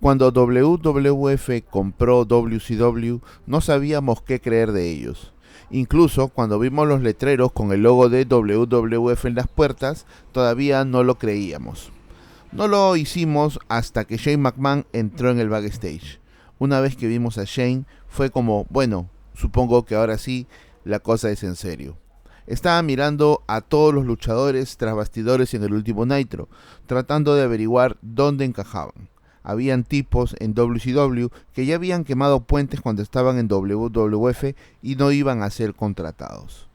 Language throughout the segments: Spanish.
Cuando WWF compró WCW, no sabíamos qué creer de ellos. Incluso cuando vimos los letreros con el logo de WWF en las puertas, todavía no lo creíamos. No lo hicimos hasta que Shane McMahon entró en el backstage. Una vez que vimos a Shane, fue como, bueno, supongo que ahora sí, la cosa es en serio. Estaba mirando a todos los luchadores tras bastidores en el último Nitro, tratando de averiguar dónde encajaban. Habían tipos en WCW que ya habían quemado puentes cuando estaban en WWF y no iban a ser contratados.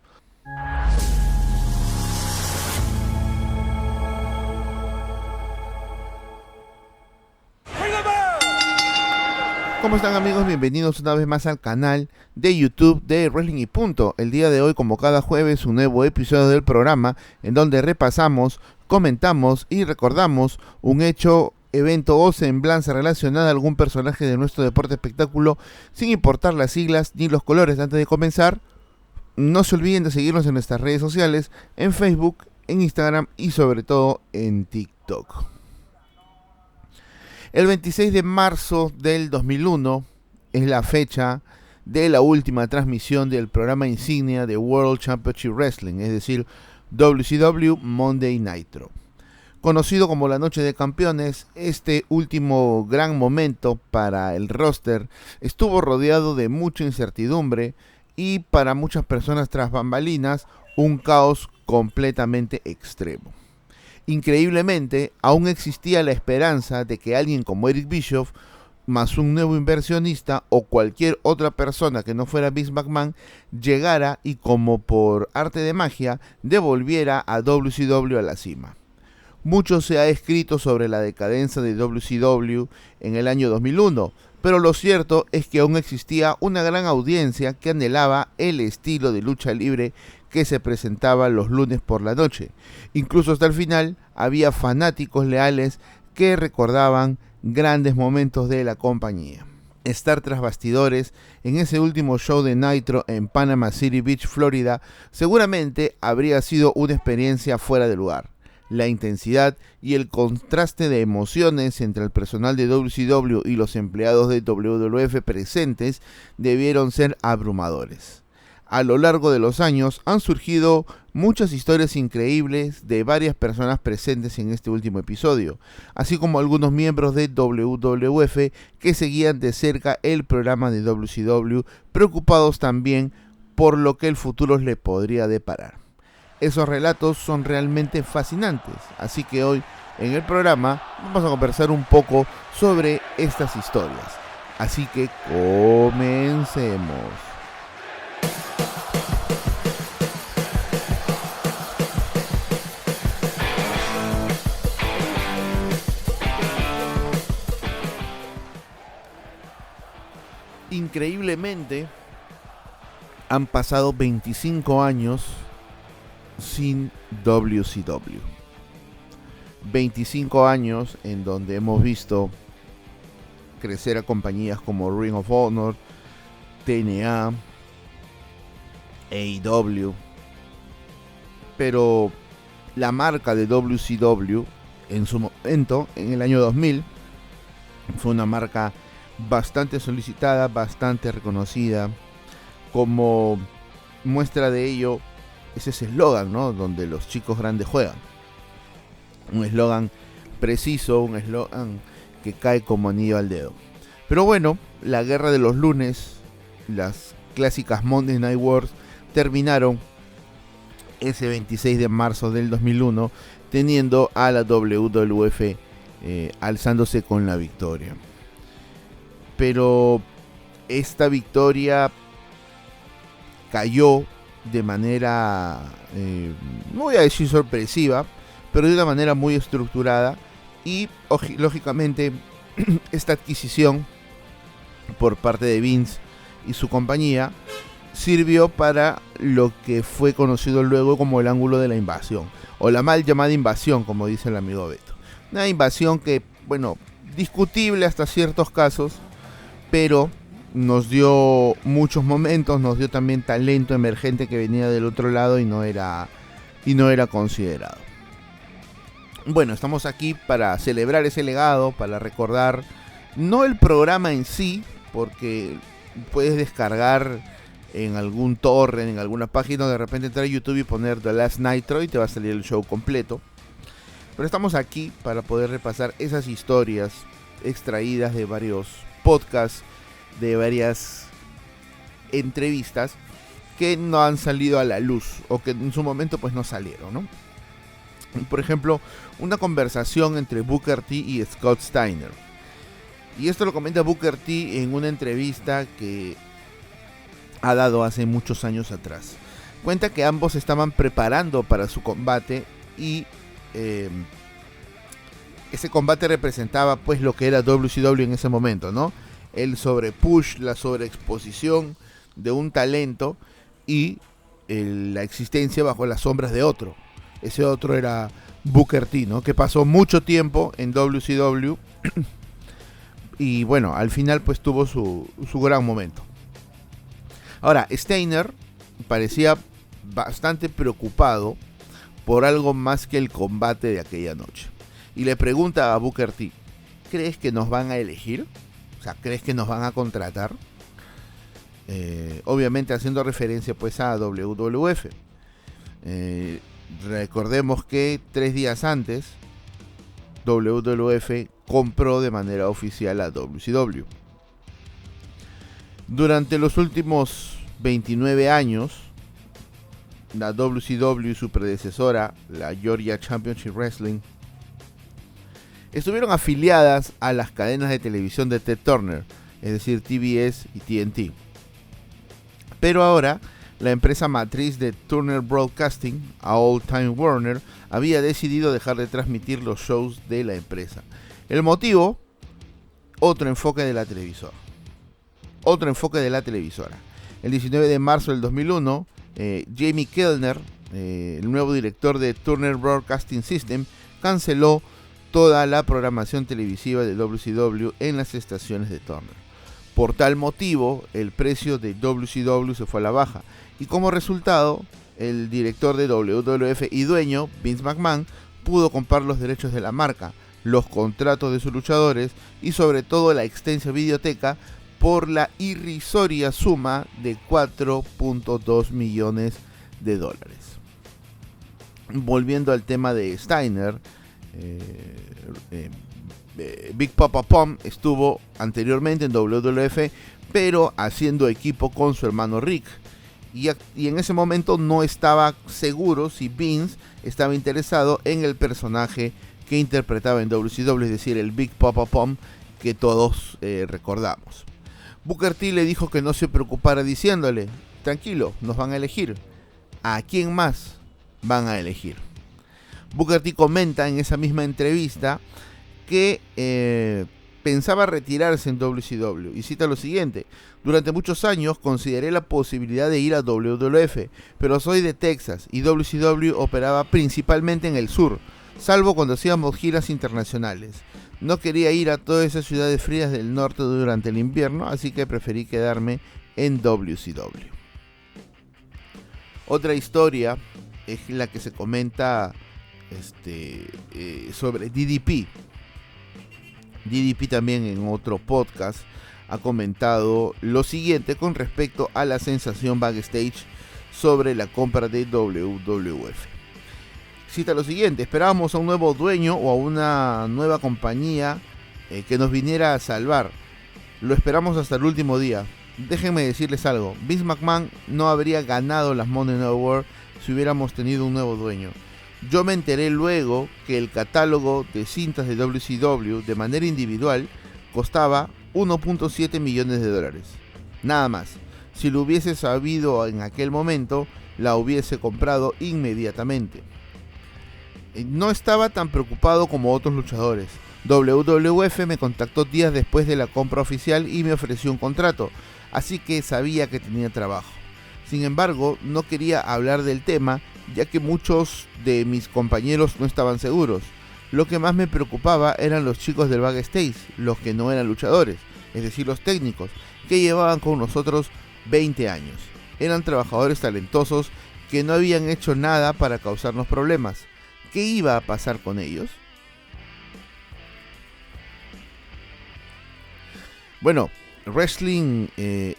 ¿Cómo están, amigos? Bienvenidos una vez más al canal de YouTube de Wrestling y Punto. El día de hoy, como cada jueves, un nuevo episodio del programa en donde repasamos, comentamos y recordamos un hecho, evento o semblanza relacionada a algún personaje de nuestro deporte espectáculo, sin importar las siglas ni los colores. Antes de comenzar, no se olviden de seguirnos en nuestras redes sociales, en Facebook, en Instagram y sobre todo en TikTok. El 26 de marzo del 2001 es la fecha de la última transmisión del programa insignia de World Championship Wrestling, es decir, WCW Monday Nitro. Conocido como la Noche de Campeones, este último gran momento para el roster estuvo rodeado de mucha incertidumbre y para muchas personas tras bambalinas un caos completamente extremo. Increíblemente, aún existía la esperanza de que alguien como Eric Bischoff, más un nuevo inversionista o cualquier otra persona que no fuera Vince McMahon, llegara y como por arte de magia, devolviera a WCW a la cima. Mucho se ha escrito sobre la decadencia de WCW en el año 2001, pero lo cierto es que aún existía una gran audiencia que anhelaba el estilo de lucha libre que se presentaba los lunes por la noche. Incluso hasta el final había fanáticos leales que recordaban grandes momentos de la compañía. Estar tras bastidores en ese último show de Nitro en Panama City Beach, Florida, seguramente habría sido una experiencia fuera de lugar. La intensidad y el contraste de emociones entre el personal de WCW y los empleados de WWF presentes debieron ser abrumadores. A lo largo de los años han surgido muchas historias increíbles de varias personas presentes en este último episodio, así como algunos miembros de WWF que seguían de cerca el programa de WCW, preocupados también por lo que el futuro les podría deparar. Esos relatos son realmente fascinantes, así que hoy en el programa vamos a conversar un poco sobre estas historias. Así que comencemos. Increíblemente, han pasado 25 años sin WCW. 25 años en donde hemos visto crecer a compañías como Ring of Honor, TNA, AEW, pero la marca de WCW en su momento, en el año 2000, fue una marca bastante solicitada, bastante reconocida. Como muestra de ello es ese eslogan, ¿no? Donde los chicos grandes juegan. Un eslogan preciso, un eslogan que cae como anillo al dedo. Pero bueno, la guerra de los lunes, las clásicas Monday Night Wars, terminaron ese 26 de marzo del 2001, teniendo a la WWF alzándose con la victoria. Pero esta victoria cayó de manera, no voy a decir sorpresiva, pero de una manera muy estructurada y lógicamente esta adquisición por parte de Vince y su compañía sirvió para lo que fue conocido luego como el ángulo de la invasión, o la mal llamada invasión, como dice el amigo Beto. Una invasión que, bueno, discutible hasta ciertos casos, pero nos dio muchos momentos, nos dio también talento emergente que venía del otro lado y no era considerado. Bueno, estamos aquí para celebrar ese legado, para recordar No el programa en sí, porque puedes descargar en algún torrent, en alguna página, o de repente entrar a YouTube y poner The Last Nitro y te va a salir el show completo. Pero estamos aquí para poder repasar esas historias extraídas de varios podcasts, de varias entrevistas que no han salido a la luz o que en su momento pues no salieron, ¿no? Por ejemplo, una conversación entre Booker T y Scott Steiner. Y esto lo comenta Booker T en una entrevista que ha dado hace muchos años atrás. Cuenta que ambos estaban preparando para su combate y ese combate representaba pues lo que era WCW en ese momento, ¿no? El sobrepush, la sobreexposición de un talento y la existencia bajo las sombras de otro. Ese otro era Booker T, ¿no? Que pasó mucho tiempo en WCW y bueno, al final pues tuvo su gran momento. Ahora, Steiner parecía bastante preocupado por algo más que el combate de aquella noche. Y le pregunta a Booker T, ¿crees que nos van a elegir? O sea, ¿crees que nos van a contratar? Obviamente haciendo referencia pues a WWF. Recordemos que 3 días antes WWF compró de manera oficial a WCW. Durante los últimos 29 años, la WCW y su predecesora, la Georgia Championship Wrestling, estuvieron afiliadas a las cadenas de televisión de Ted Turner, es decir, TBS y TNT. Pero ahora, la empresa matriz de Turner Broadcasting, a Old Time Warner, había decidido dejar de transmitir los shows de la empresa. El motivo, otro enfoque de la televisora. El 19 de marzo del 2001, Jamie Kellner, el nuevo director de Turner Broadcasting System, canceló toda la programación televisiva de WCW en las estaciones de Turner. Por tal motivo, el precio de WCW se fue a la baja y como resultado, el director de WWF y dueño, Vince McMahon, pudo comprar los derechos de la marca, los contratos de sus luchadores y sobre todo la extensa videoteca por la irrisoria suma de $4.2 millones. Volviendo al tema de Steiner, Big Papa Pump estuvo anteriormente en WWF, pero haciendo equipo con su hermano Rick. Y en ese momento no estaba seguro si Vince estaba interesado en el personaje que interpretaba en WCW, es decir, el Big Papa Pump que todos recordamos. Booker T le dijo que no se preocupara diciéndole, tranquilo, nos van a elegir. ¿A quién más van a elegir? Booker T comenta en esa misma entrevista que pensaba retirarse en WCW y cita lo siguiente: durante muchos años consideré la posibilidad de ir a WWF, pero soy de Texas y WCW operaba principalmente en el sur, salvo cuando hacíamos giras internacionales. No quería ir a todas esas ciudades frías del norte durante el invierno, así que preferí quedarme en WCW. Otra historia es la que se comenta sobre DDP. DDP también en otro podcast ha comentado lo siguiente con respecto a la sensación backstage sobre la compra de WWF. Cita lo siguiente: esperábamos a un nuevo dueño o a una nueva compañía que nos viniera a salvar. Lo esperamos hasta el último día. Déjenme decirles algo, Vince McMahon no habría ganado las Monday Night War si hubiéramos tenido un nuevo dueño. Yo me enteré luego que el catálogo de cintas de WCW de manera individual costaba $1.7 millones. Nada más. Si lo hubiese sabido en aquel momento, la hubiese comprado inmediatamente. No estaba tan preocupado como otros luchadores. WWF me contactó días después de la compra oficial y me ofreció un contrato, así que sabía que tenía trabajo. Sin embargo, no quería hablar del tema, ya que muchos de mis compañeros no estaban seguros. Lo que más me preocupaba eran los chicos del backstage, los que no eran luchadores, es decir, los técnicos, que llevaban con nosotros 20 años. Eran trabajadores talentosos que no habían hecho nada para causarnos problemas. ¿Qué iba a pasar con ellos? Bueno, Wrestling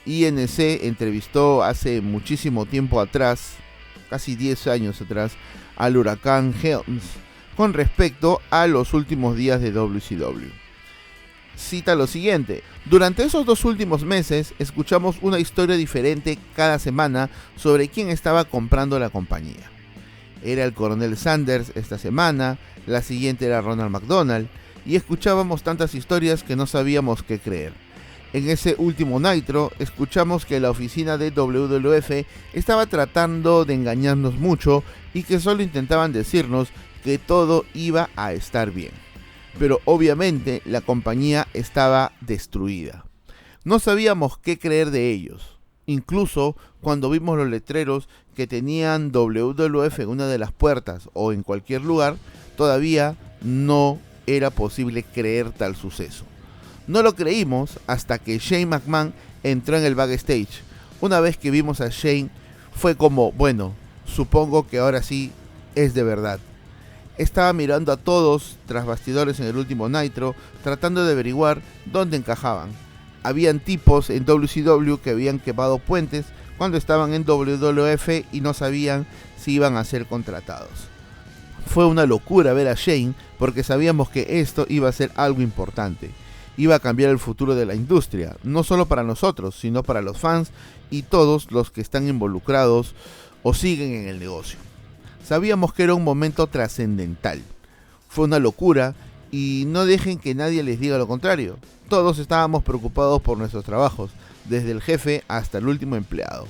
INC entrevistó hace muchísimo tiempo atrás, casi 10 años atrás, al huracán Helms con respecto a los últimos días de WCW. Cita lo siguiente: durante esos 2 últimos meses escuchamos una historia diferente cada semana sobre quién estaba comprando la compañía. Era el Coronel Sanders esta semana, la siguiente era Ronald McDonald, y escuchábamos tantas historias que no sabíamos qué creer. En ese último Nitro escuchamos que la oficina de WWF estaba tratando de engañarnos mucho y que solo intentaban decirnos que todo iba a estar bien. Pero obviamente la compañía estaba destruida. No sabíamos qué creer de ellos. Incluso cuando vimos los letreros que tenían WWF en una de las puertas o en cualquier lugar, todavía no era posible creer tal suceso. No lo creímos hasta que Shane McMahon entró en el backstage. Una vez que vimos a Shane, fue como, bueno, supongo que ahora sí es de verdad. Estaba mirando a todos tras bastidores en el último Nitro, tratando de averiguar dónde encajaban. Habían tipos en WCW que habían quemado puentes cuando estaban en WWF y no sabían si iban a ser contratados. Fue una locura ver a Shane porque sabíamos que esto iba a ser algo importante. Iba a cambiar el futuro de la industria, no solo para nosotros, sino para los fans y todos los que están involucrados o siguen en el negocio. Sabíamos que era un momento trascendental. Fue una locura y no dejen que nadie les diga lo contrario. Todos estábamos preocupados por nuestros trabajos, desde el jefe hasta el último empleado.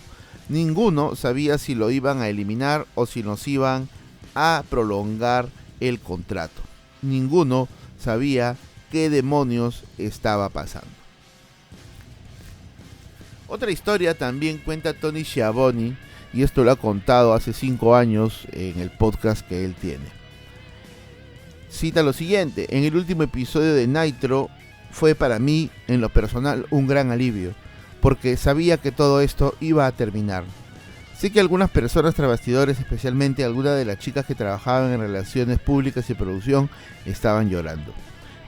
Ninguno sabía si lo iban a eliminar o si nos iban a prolongar el contrato. Ninguno sabía qué demonios estaba pasando. Otra historia también cuenta Tony Schiavone, y esto lo ha contado hace 5 años en el podcast que él tiene. Cita lo siguiente: en el último episodio de Nitro fue para mí, en lo personal, un gran alivio, porque sabía que todo esto iba a terminar. Sé que algunas personas tras bastidores, especialmente algunas de las chicas que trabajaban en relaciones públicas y producción, estaban llorando.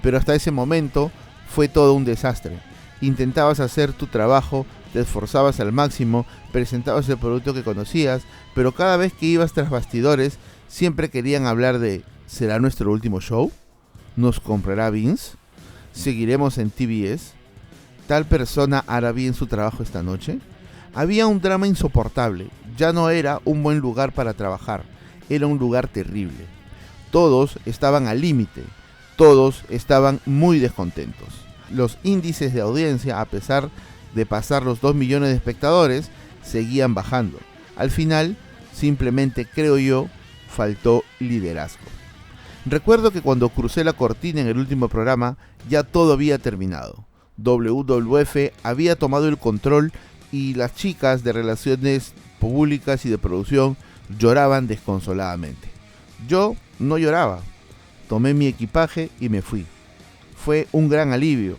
Pero hasta ese momento fue todo un desastre. Intentabas hacer tu trabajo, te esforzabas al máximo, presentabas el producto que conocías, pero cada vez que ibas tras bastidores siempre querían hablar de: ¿será nuestro último show? ¿Nos comprará Vince? ¿Seguiremos en TBS? ¿Tal persona hará bien su trabajo esta noche? Había un drama insoportable. Ya no era un buen lugar para trabajar, era un lugar terrible. Todos estaban al límite, todos estaban muy descontentos. Los índices de audiencia, a pesar de pasar los 2 millones de espectadores, seguían bajando. Al final, simplemente, creo yo, faltó liderazgo. Recuerdo que cuando crucé la cortina en el último programa, ya todo había terminado. WWF había tomado el control y las chicas de relaciones públicas y de producción lloraban desconsoladamente. Yo no lloraba. Tomé mi equipaje y me fui. Fue un gran alivio.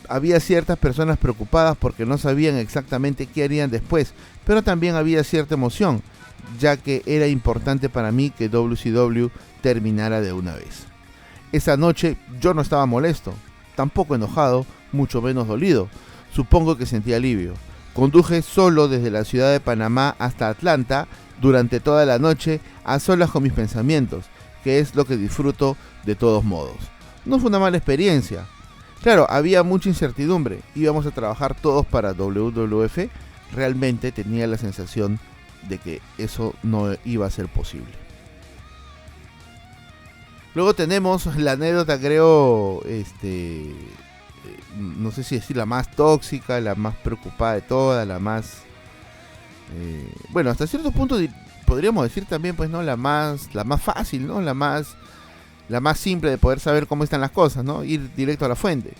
Había ciertas personas preocupadas porque no sabían exactamente qué harían después, pero también había cierta emoción, ya que era importante para mí que WCW terminara de una vez. Esa noche yo no estaba molesto, tampoco enojado, mucho menos dolido. Supongo que sentí alivio. Conduje solo desde la ciudad de Panamá hasta Atlanta durante toda la noche, a solas con mis pensamientos, que es lo que disfruto de todos modos. No fue una mala experiencia. Claro, había mucha incertidumbre. Íbamos a trabajar todos para WWF. Realmente tenía la sensación de que eso no iba a ser posible. Luego tenemos la anécdota, creo, no sé si decir la más tóxica, la más preocupada de todas, la más... bueno, hasta cierto punto podríamos decir también, pues, ¿no? La más fácil, ¿no? La más simple de poder saber cómo están las cosas, ¿no? Ir directo a la fuente.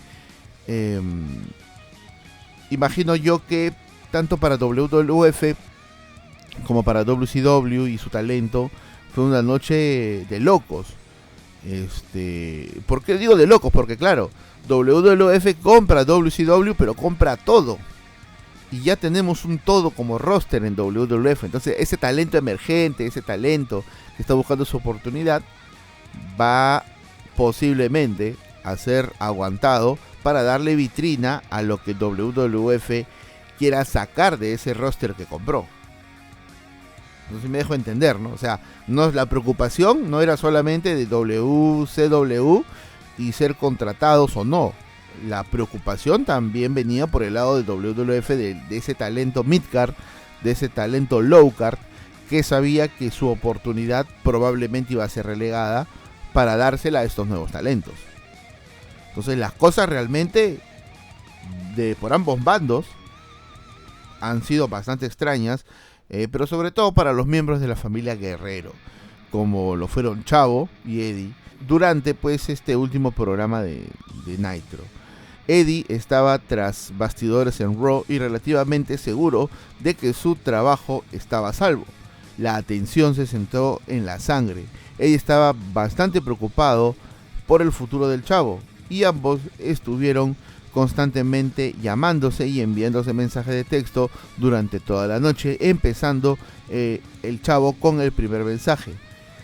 Imagino yo que tanto para WWF como para WCW y su talento fue una noche de locos. ¿Por qué digo de locos? Porque claro, WWF compra WCW, pero compra todo. Y ya tenemos un todo como roster en WWF. Entonces ese talento emergente, ese talento que está buscando su oportunidad, va posiblemente a ser aguantado para darle vitrina a lo que WWF quiera sacar de ese roster que compró. No sé si me dejo entender, ¿no? O sea, la preocupación no era solamente de WCW y ser contratados o no. La preocupación también venía por el lado de WWF, de ese talento midcard, de ese talento lowcard, que sabía que su oportunidad probablemente iba a ser relegada para dársela a estos nuevos talentos. Entonces las cosas realmente por ambos bandos han sido bastante extrañas, pero sobre todo para los miembros de la familia Guerrero, como lo fueron Chavo y Eddie, durante pues este último programa de Nitro. Eddie estaba tras bastidores en Raw y relativamente seguro de que su trabajo estaba a salvo. La atención se centró en la sangre. Eddie estaba bastante preocupado por el futuro del Chavo y ambos estuvieron constantemente llamándose y enviándose mensajes de texto durante toda la noche, empezando el Chavo con el primer mensaje.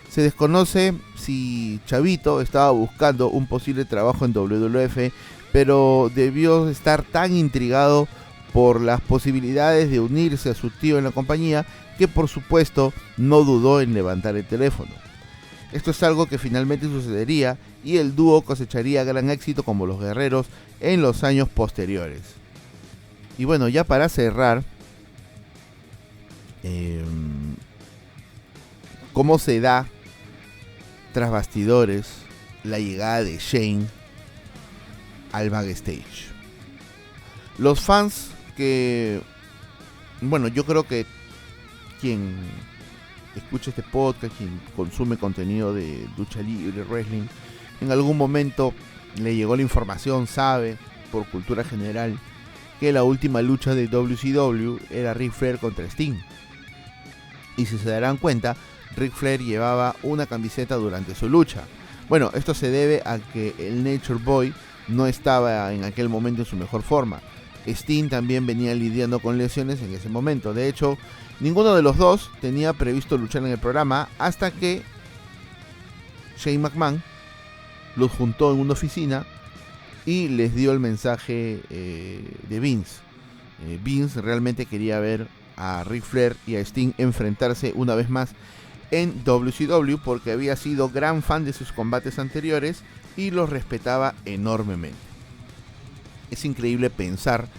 Se desconoce si Chavito estaba buscando un posible trabajo en WWF, pero debió estar tan intrigado por las posibilidades de unirse a su tío en la compañía que por supuesto no dudó en levantar el teléfono. Esto es algo que finalmente sucedería y el dúo cosecharía gran éxito como los Guerreros en los años posteriores. Y bueno, ya para cerrar, ¿cómo se da tras bastidores la llegada de Shane al backstage? Los fans que, bueno, yo creo que quien escucha este podcast, quien consume contenido de lucha libre, wrestling, en algún momento le llegó la información, sabe por cultura general que la última lucha de WCW era Ric Flair contra Sting. Y si se darán cuenta, Ric Flair llevaba una camiseta durante su lucha. Bueno, esto se debe a que el Nature Boy no estaba en aquel momento en su mejor forma. Sting también venía lidiando con lesiones en ese momento. De hecho, ninguno de los dos tenía previsto luchar en el programa hasta que Shane McMahon los juntó en una oficina y les dio el mensaje de Vince. Vince realmente quería ver a Ric Flair y a Sting enfrentarse una vez más en WCW porque había sido gran fan de sus combates anteriores y los respetaba enormemente. Es increíble pensar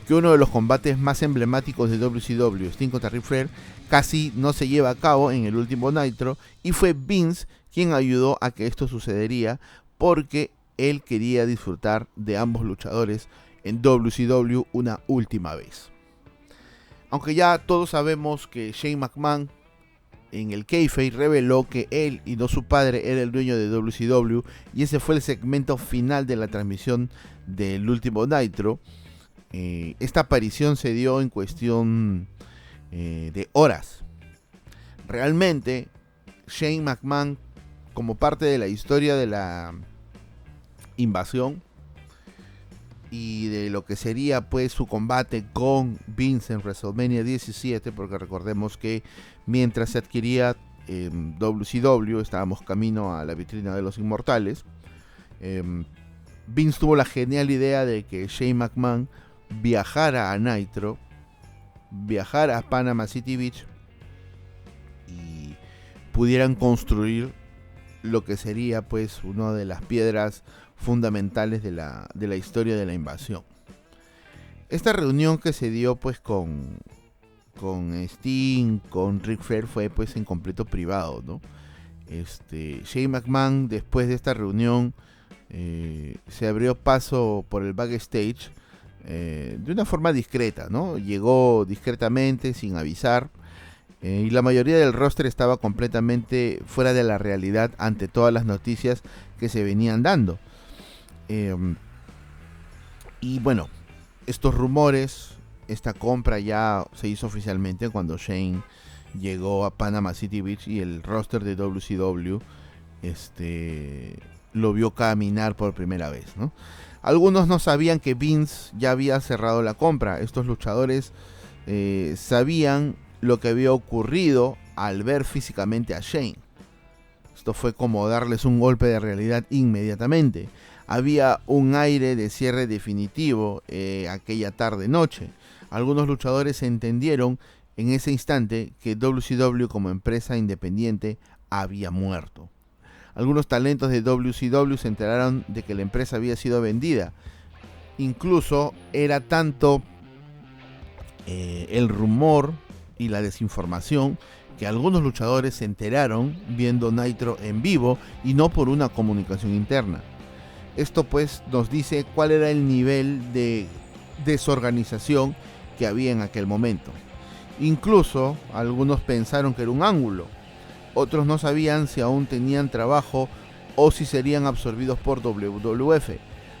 que uno de los combates más emblemáticos de WCW, Sting contra Ric Flair, casi no se lleva a cabo en el último Nitro y fue Vince quien ayudó a que esto sucedería porque él quería disfrutar de ambos luchadores en WCW una última vez. Aunque ya todos sabemos que Shane McMahon en el kayfabe reveló que él y no su padre era el dueño de WCW y ese fue el segmento final de la transmisión del último Nitro. Esta aparición se dio en cuestión de horas. Realmente Shane McMahon, como parte de la historia de la invasión y de lo que sería pues su combate con Vince en WrestleMania 17, porque recordemos que mientras se adquiría WCW estábamos camino a la vitrina de los inmortales, Vince tuvo la genial idea de que Shane McMahon viajara a Nitro, viajara a Panama City Beach y pudieran construir lo que sería pues una de las piedras fundamentales de la historia de la invasión. Esta reunión que se dio pues con Sting, con Ric Flair, fue pues en completo privado, ¿no? Shane McMahon después de esta reunión se abrió paso por el backstage de una forma discreta, ¿no? Llegó discretamente sin avisar. Y la mayoría del roster estaba completamente fuera de la realidad ante todas las noticias que se venían dando. Y bueno, estos rumores, esta compra ya se hizo oficialmente cuando Shane llegó a Panama City Beach y el roster de WCW lo vio caminar por primera vez, ¿no? Algunos no sabían que Vince ya había cerrado la compra. Estos luchadores sabían lo que había ocurrido al ver físicamente a Shane. Esto fue como darles un golpe de realidad inmediatamente. Había un aire de cierre definitivo aquella tarde-noche. Algunos luchadores entendieron en ese instante que WCW como empresa independiente había muerto. Algunos talentos de WCW se enteraron de que la empresa había sido vendida. Incluso era tanto el rumor y la desinformación que algunos luchadores se enteraron viendo Nitro en vivo y no por una comunicación interna. Esto pues nos dice cuál era el nivel de desorganización que había en aquel momento. Incluso algunos pensaron que era un ángulo. Otros no sabían si aún tenían trabajo o si serían absorbidos por WWF.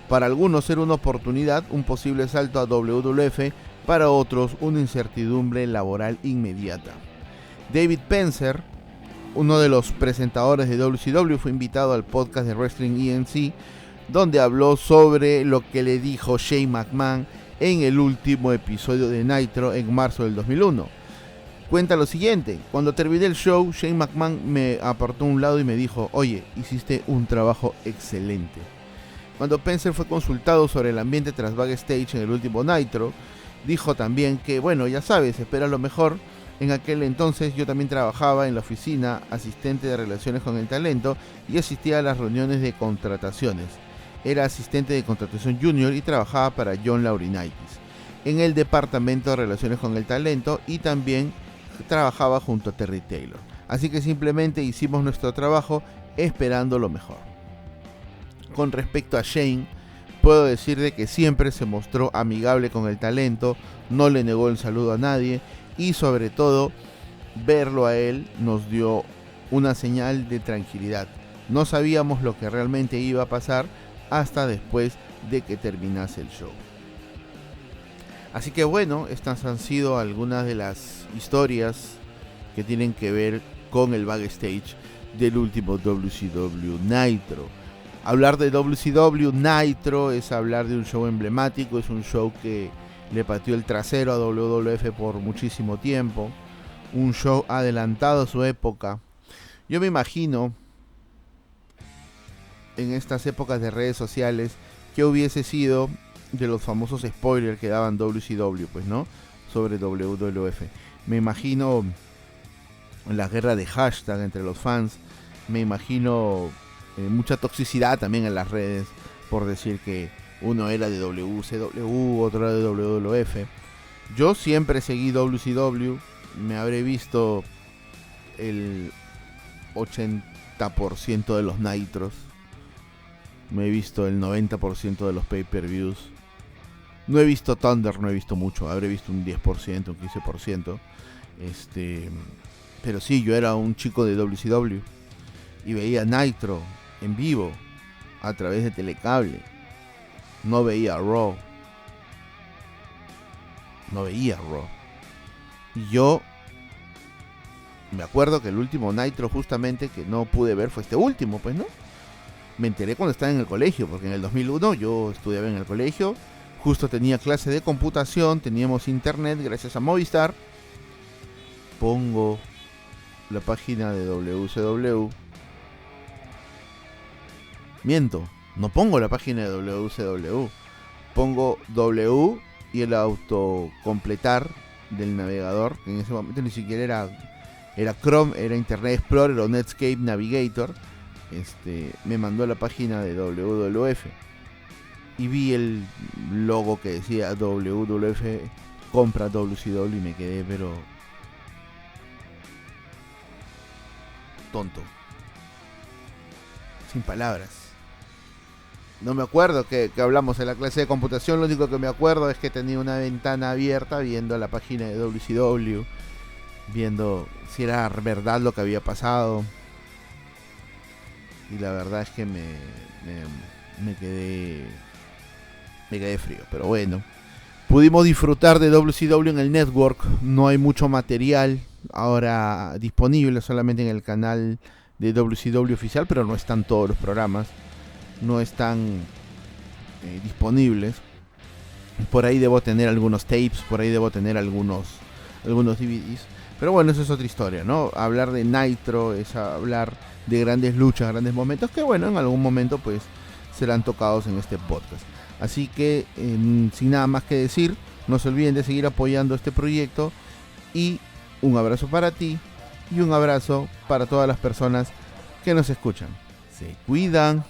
Para algunos era una oportunidad, un posible salto a WWF, para otros una incertidumbre laboral inmediata. David Pencer, uno de los presentadores de WCW, fue invitado al podcast de Wrestling ENC, donde habló sobre lo que le dijo Shane McMahon en el último episodio de Nitro en marzo del 2001. Cuenta lo siguiente: cuando terminé el show, Shane McMahon me apartó a un lado y me dijo: oye, hiciste un trabajo excelente. Cuando Pencer fue consultado sobre el ambiente tras backstage en el último Nitro, dijo también que, bueno, ya sabes, espera lo mejor. En aquel entonces yo también trabajaba en la oficina, asistente de relaciones con el talento, y asistía a las reuniones de contrataciones. Era asistente de contratación junior y trabajaba para John Laurinaitis en el departamento de relaciones con el talento, y también trabajaba junto a Terry Taylor. Así que simplemente hicimos nuestro trabajo esperando lo mejor. Con respecto a Shane, puedo decir de que siempre se mostró amigable con el talento, no le negó el saludo a nadie, y sobre todo verlo a él nos dio una señal de tranquilidad. No sabíamos lo que realmente iba a pasar hasta después de que terminase el show. Así que bueno, estas han sido algunas de las historias que tienen que ver con el backstage del último WCW Nitro. Hablar de WCW Nitro es hablar de un show emblemático, es un show que le pateó el trasero a WWF por muchísimo tiempo, un show adelantado a su época. Yo me imagino, en estas épocas de redes sociales, que hubiese sido de los famosos spoilers que daban WCW, pues, ¿no?, sobre WWF. Me imagino la guerra de hashtag entre los fans, me imagino mucha toxicidad también en las redes por decir que uno era de WCW, otro era de WWF. Yo siempre seguí WCW, me habré visto el 80% de los Nitros, me he visto el 90% de los pay-per-views. No he visto Thunder, no he visto mucho, habré visto un 10%, un 15%. Pero sí, yo era un chico de WCW y veía Nitro en vivo a través de telecable. No veía Raw. Y yo me acuerdo que el último Nitro justamente que no pude ver fue este último, pues, ¿no? Me enteré cuando estaba en el colegio, porque en el 2001 yo estudiaba en el colegio. Justo tenía clase de computación, teníamos internet gracias a Movistar. Pongo la página de WCW. Miento, no pongo la página de WCW. Pongo W y el autocompletar del navegador, que en ese momento ni siquiera era Chrome, era Internet Explorer o Netscape Navigator. Me mandó a la página de WWF y vi el logo que decía WWF compra WCW y me quedé pero tonto, sin palabras. No me acuerdo que hablamos en la clase de computación, lo único que me acuerdo es que tenía una ventana abierta viendo la página de WCW, viendo si era verdad lo que había pasado. Y la verdad es que me quedé frío, pero bueno. Pudimos disfrutar de WCW en el network, no hay mucho material ahora disponible, solamente en el canal de WCW oficial, pero no están todos los programas, no están disponibles. Por ahí debo tener algunos tapes, por ahí debo tener algunos DVDs, pero bueno, eso es otra historia, ¿no? Hablar de Nitro es hablar de grandes luchas, grandes momentos, que bueno, en algún momento pues serán tocados en este podcast. Así que sin nada más que decir, no se olviden de seguir apoyando este proyecto, y un abrazo para ti y un abrazo para todas las personas que nos escuchan. Se cuidan.